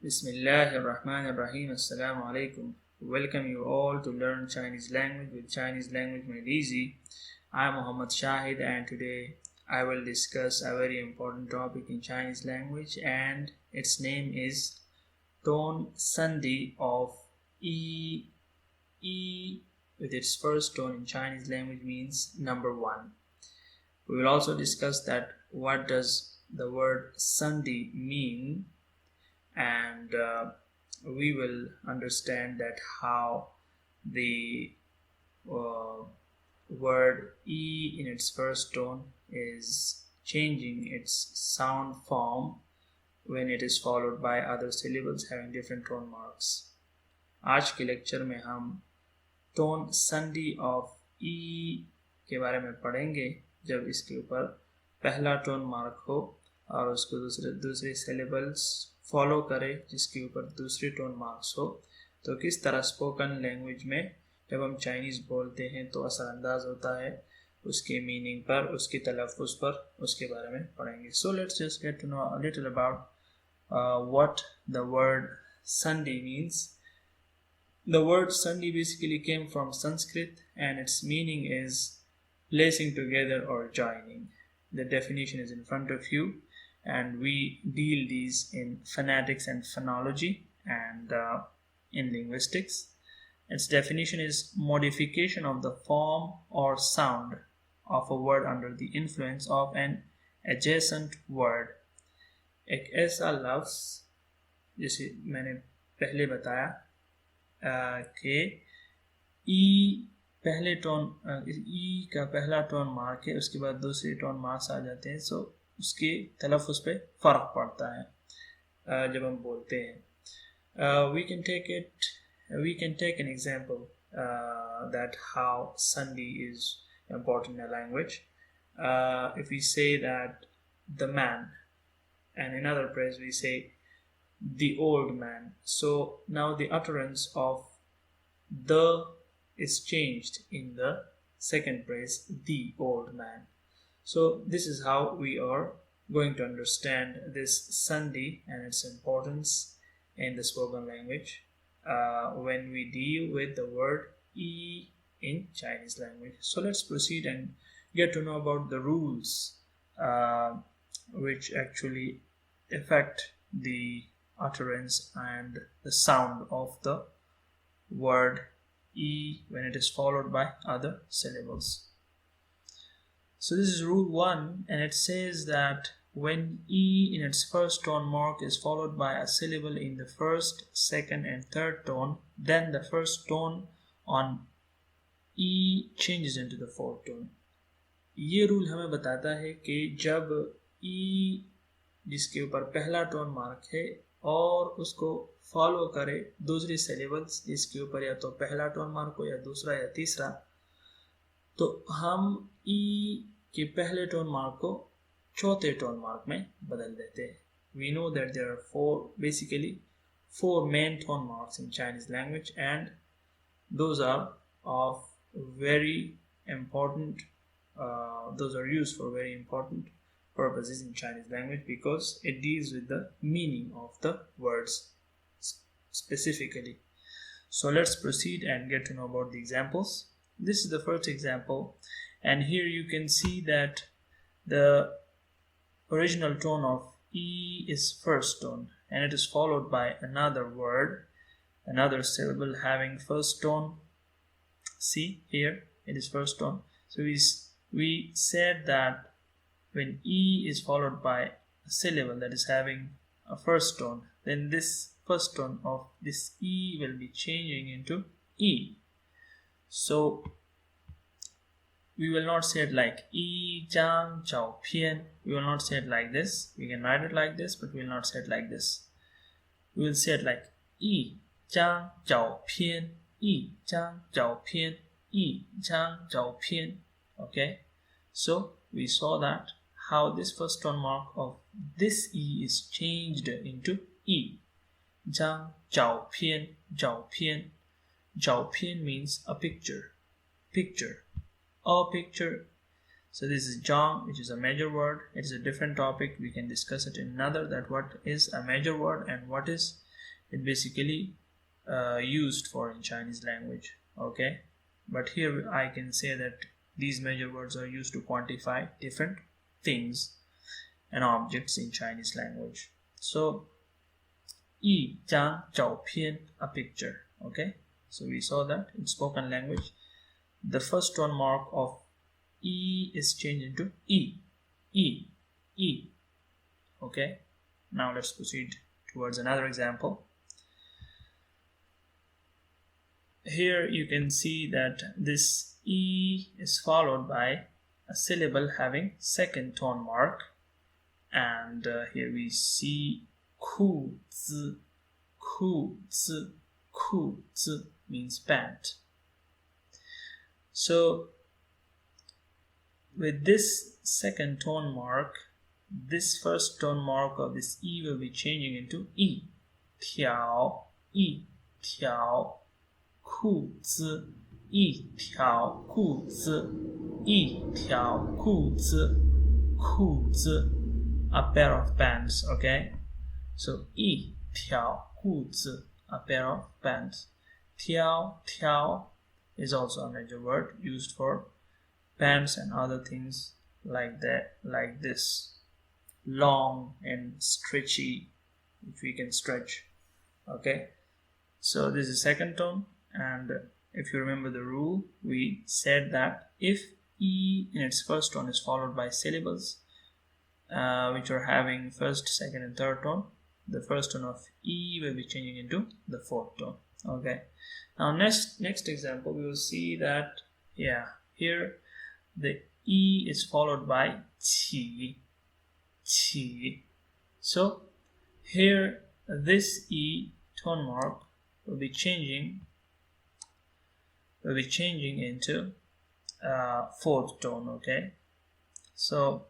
Bismillahirrahmanirrahim. Assalamu alaikum. Welcome you all to learn Chinese language with Chinese language made easy. I am Muhammad Shahid and today I will discuss a very important topic in Chinese language and its name is tone Sandhi of E. E with its first tone in Chinese language means number 1. We will also discuss that what does the word Sandhi mean, and we will understand that how the word E in its first tone is changing its sound form when it is followed by other syllables having different tone marks. आज के lecture में हम tone संधि of ई के बारे में पढ़ेंगे जब इसके ऊपर पहला टोन मार्क हो और उसको दूसरे सिलेबल्स फॉलो करे जिसके ऊपर दूसरी टोन मार्क्स हो, तो किस तरह स्पोकन लैंग्वेज में जब हम चाइनीज़ बोलते हैं तो असरअंदाज होता है उसके मीनिंग पर, उसकी तलफ़ुज़ पर, उसके बारे में पढ़ेंगे. So let's just get to know a little about what the word Sandhi means. The word Sandhi basically came from Sanskrit and its meaning is placing together or joining. The definition is in front of you and we deal these in phonetics and phonology and in linguistics. Its definition is modification of the form or sound of a word under the influence of an adjacent word. एक ऐसा लफ्ज़ जैसे मैंने पहले बताया कि ई पहले tone ई का पहला टोन मार्क है, उसके बाद दूसरे टोन मार्क्स आ जाते हैं, सो उसके तलफ़ुज़ पे फ़र्क पड़ता है जब हम बोलते हैं. We can take an example that how Sandhi is important in a language. If we say that the man, and in other place we say the old man, so now the utterance of the is changed in the second phrase, the old man. So this is how we are going to understand this Sandhi and its importance in the spoken language when we deal with the word E in Chinese language. So let's proceed and get to know about the rules which actually affect the utterance and the sound of the word E when it is followed by other syllables. So this is rule 1 and it says that when E in its first tone mark is followed by a syllable in the first, second and third tone, then the first tone on E changes into the fourth tone. ये rule हमें बताता है कि जब E जिसके ऊपर पहला tone mark है और उसको फॉलो करे दूसरी सिलेबल्स जिसके ऊपर या तो पहला टोन मार्क हो या दूसरा या तीसरा, तो हम ई के पहले टोन मार्क को चौथे टोन मार्क में बदल देते हैं. We know that there are four main tone marks in Chinese language and those are of very important those are used for very important purposes in Chinese language because it deals with the meaning of the words specifically. So let's proceed and get to know about the examples. This is the first example and here you can see that the original tone of E is first tone and it is followed by another word, another syllable having first tone. See here it is first tone. So we said that when E is followed by a syllable that is having a first tone, then this first tone of this E will be changing into E. So we will not say it like E Zhang Zhao Pian. We will not say it like this. We can write it like this, but we will not say it like this. We will say it like E Zhang Zhao Pian, E Zhang Zhao Pian, E Zhang Zhao Pian. Okay, so we saw that how this first tone mark of this E is changed into E. Zhang Zhao Pian, Zhao Pian. Zhao Pian means a picture. Picture. A picture. So this is Zhang, which is a major word. It is a different topic. We can discuss it in another, that what is a major word and what is it basically used for in Chinese language. Okay, but here I can say that these measure words are used to quantify different things and objects in Chinese language. So 一张照片 a picture. Okay, so we saw that in spoken language the first tone mark of E is changed into E. Okay, now let's proceed towards another example. Here you can see that this E is followed by a syllable having second tone mark, and here we see 裤子 means pant. So with this second tone mark, this first tone mark of this E will be changing into E. 条 裤子 一条裤子 a pair of pants. Okay, so 一条裤子 a pair of pants. 条 is also a measure word used for pants and other things like that, like this, long and stretchy, which we can stretch. Okay, so this is second tone, and if you remember the rule, we said that if E in its first tone is followed by syllables which are having first, second and third tone, the first tone of E will be changing into the fourth tone. Okay, now next example we will see that here the E is followed by qi. So here this E tone mark will be changing into fourth tone. Okay, so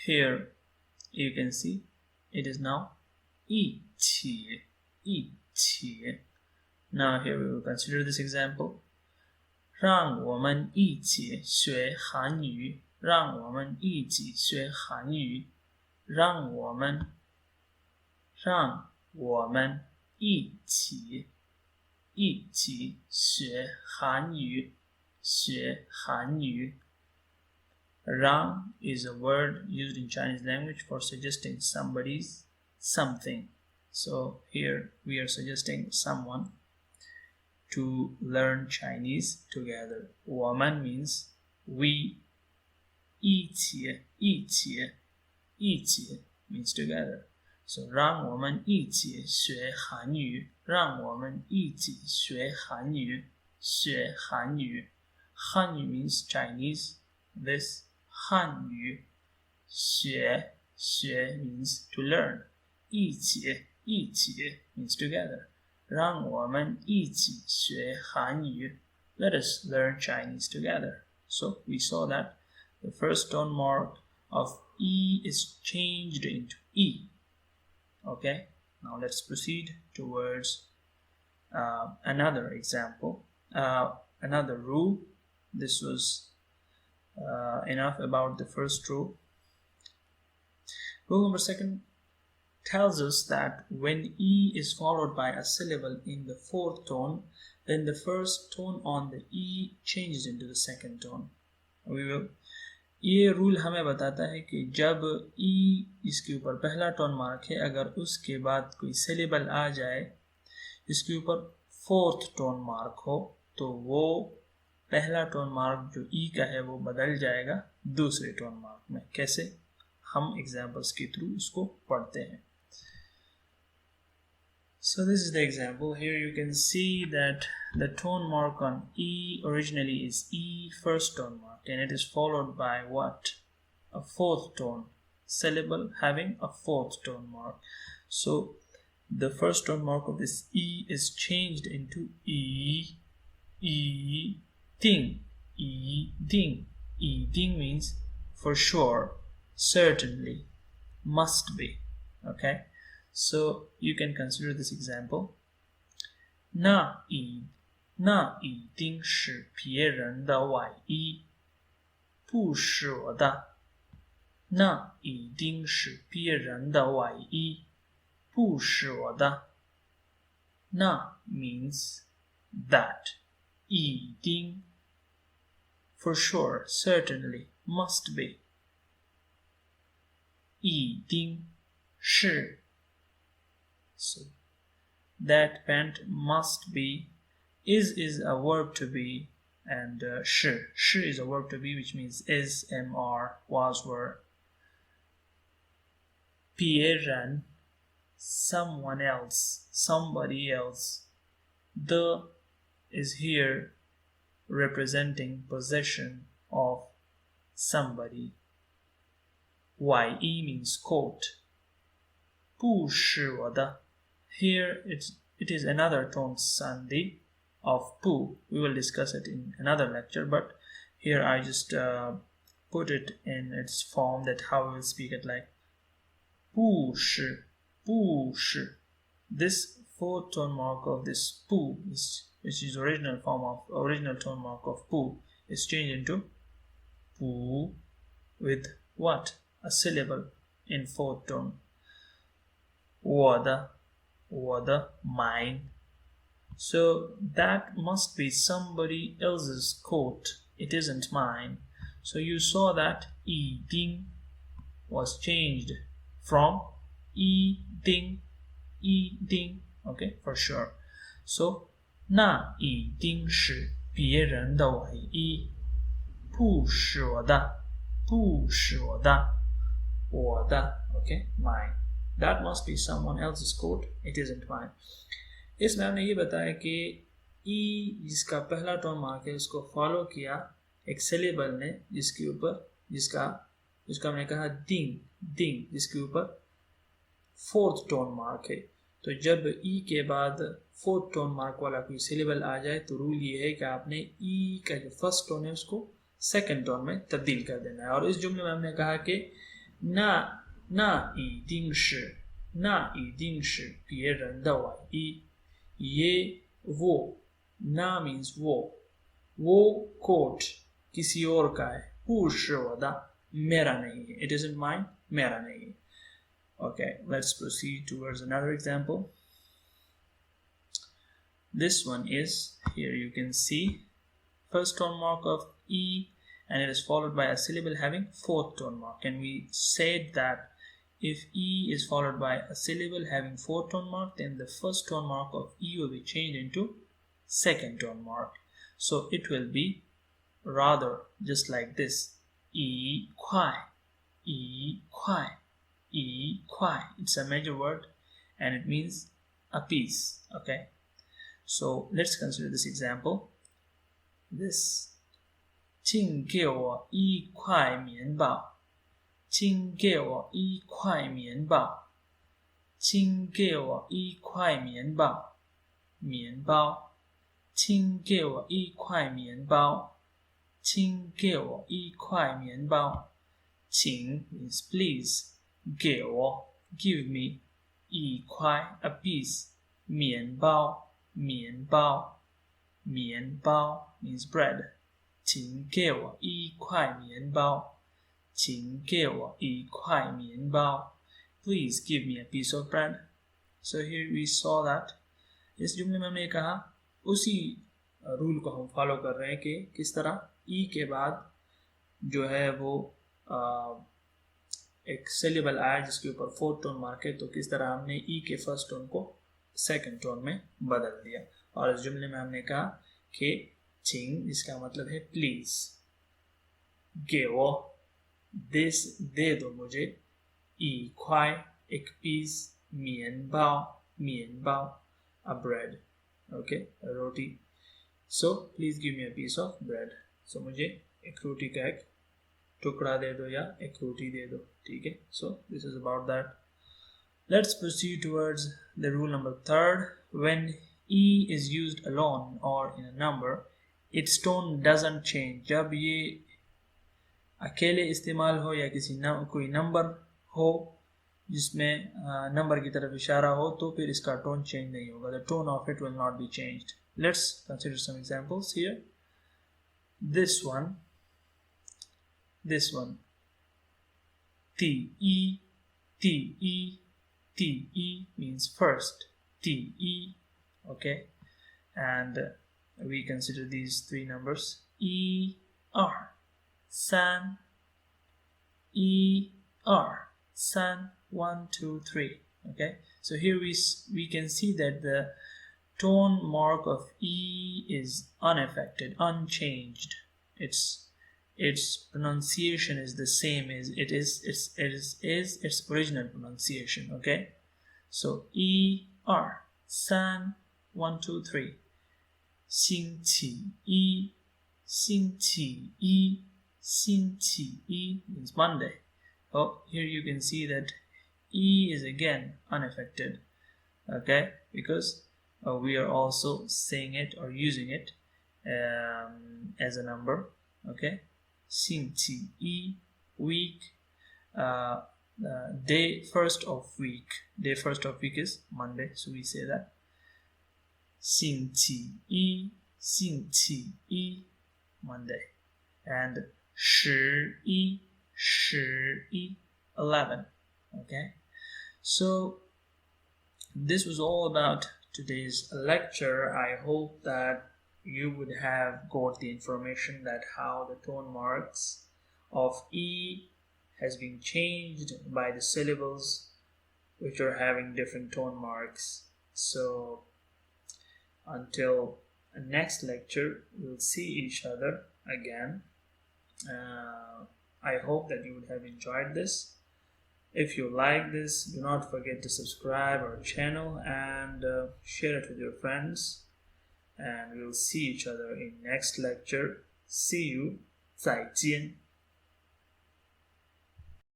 here you can see it is now 一起 Now here we will consider this example. 让我们一起学韩语让我们一起学韩语让我们一起学韩语学韩语 Rang is a word used in Chinese language for suggesting somebody's something. So here we are suggesting someone to learn Chinese together. 我们 means we. 一起 means together. So 让我们一起学韩语让我们一起学韩语学韩语 Hanyu means Chinese. This 汉语学 means to learn. 一起 means together. 让我们一起学韩语 Let us learn Chinese together. So we saw that the first tone mark of E is changed into E. Okay, now let's proceed towards another example, another rule. This was enough about the first rule. Rule number second tells us that when E is followed by a syllable in the fourth tone, then the first tone on the E changes into the second tone. ये rule हमें बताता है कि जब ई इसके ऊपर पहला tone mark है, अगर उसके बाद कोई सिलेबल आ जाए इसके ऊपर फोर्थ टोन मार्क हो, तो वो पहला टोन मार्क जो ई का है वो बदल जाएगा दूसरे टोन मार्क में. कैसे? हम एग्जाम्पल्स के थ्रू इसको पढ़ते हैं. So this is the example. Here you can see that the tone mark on E originally is E first tone mark, and it is followed by what? A fourth tone syllable having a fourth tone mark. So the first tone mark of this E is changed into E ding. E ding means for sure, certainly, must be. Okay, so you can consider this example. 那一定是别人的外衣，不是我的。那一定是别人的外衣，不是我的。Na means that. 一定 for sure, certainly, must be. 一定是 so that pant must be. Is a verb to be, and 是 is a verb to be, which means is, am, are, was, were. 别人 someone else, somebody else. The is here representing possession of somebody. Ye means coat. 不是我的 here it is another tone Sandhi of pu. We will discuss it in another lecture, but here I just put it in its form, that how we will speak it, like 不是 This fourth tone mark of this pu, which is original tone mark of pu, is changed into pu with what? A syllable in fourth tone. 我的 mine. So that must be somebody else's coat. It isn't mine. So you saw that 一定 was changed from 一定, okay, for sure. So 那一定是别人的唯一，不是我的，我的 okay, mine. That must be someone else's coat. It isn't mine. इसमें हमने ये बताया कि ई जिसका पहला tone mark है उसको follow किया एक सिलेबल ने जिसके ऊपर जिसका हमने कहा दिंग जिसके ऊपर फोर्थ टोन मार्क है. तो जब ई के बाद फोर्थ टोन मार्क वाला कोई सिलेबल आ जाए तो रूल ये है कि आपने ई का जो फर्स्ट टोन है उसको सेकंड टोन में तब्दील कर देना है. और इस जुमले में हमने कहा कि ना一定是别人的唯一，ये वो ना मीन्स वो कोट किसी और का है, 不是我的 मेरा नहीं है, it isn't mine, मेरा नहीं है. Okay, let's proceed towards another example. This one is, here you can see first tone mark of E, and it is followed by a syllable having fourth tone mark, and we said that if E is followed by a syllable having fourth tone mark, then the first tone mark of E will be changed into second tone mark. So it will be rather just like this: 一块. It's a major word and it means a piece. Okay, so let's consider this example. This 请给我一块面包，请给我一块面包，请给我一块面包，面包，请给我一块面包，请给我一块面包。请 means please, 给我 give me, 一块 a piece, 面包 means bread. 请给我一块面包，请给我一块面包。Please give me a piece of bread. So here we saw that. इस जुमले में हमने कहा उसी rule को हम follow कर रहे हैं कि किस तरह ई के बाद जो है वो एक सिलेबल आया जिसके ऊपर फोर्थ टोन मार्क है, तो किस तरह हमने ई के फर्स्ट टोन को सेकंड टोन में बदल दिया. और इस जुमले में हमने कहा कि चिंग जिसका मतलब है प्लीज, गेवो दिस दे दो मुझे, ई ख्वाई एक piece, मियनबाओ a bread, okay, a roti. So please give me a piece of bread. So मुझे एक रोटी का एक टुकड़ा दे दो या एक रोटी दे दो, ठीक है. So this is about that. Let's proceed towards the rule number 3. When E is used alone or in a number, its tone doesn't change. जब ये अकेले इस्तेमाल हो या कोई नंबर हो जिसमें नंबर की तरफ इशारा हो, तो फिर इसका टोन चेंज नहीं होगा. The tone of it will not be changed. Let's consider some examples here. This one, te means first, te Okay, and we consider these three numbers: 一二三一二三 1 2 3. Okay, so here we can see that the tone mark of E is unaffected, unchanged. Its pronunciation is the same as its original pronunciation. Okay, so 一二三 1 2 3. 星期一星期一星期一 means Monday. Oh, here you can see that E is again unaffected. Okay, because we are also saying it or using it as a number. Okay, 星期一 week, day first of week. Day first of week is Monday, so we say that 星期一星期一 Monday. And 11 11. Okay, so this was all about today's lecture. I hope that you would have got the information that how the tone marks of E has been changed by the syllables which are having different tone marks. So until next lecture, we'll see each other again. I hope that you would have enjoyed this. If you like this, do not forget to subscribe our channel and share it with your friends. And we'll see each other in next lecture. See you. 再见.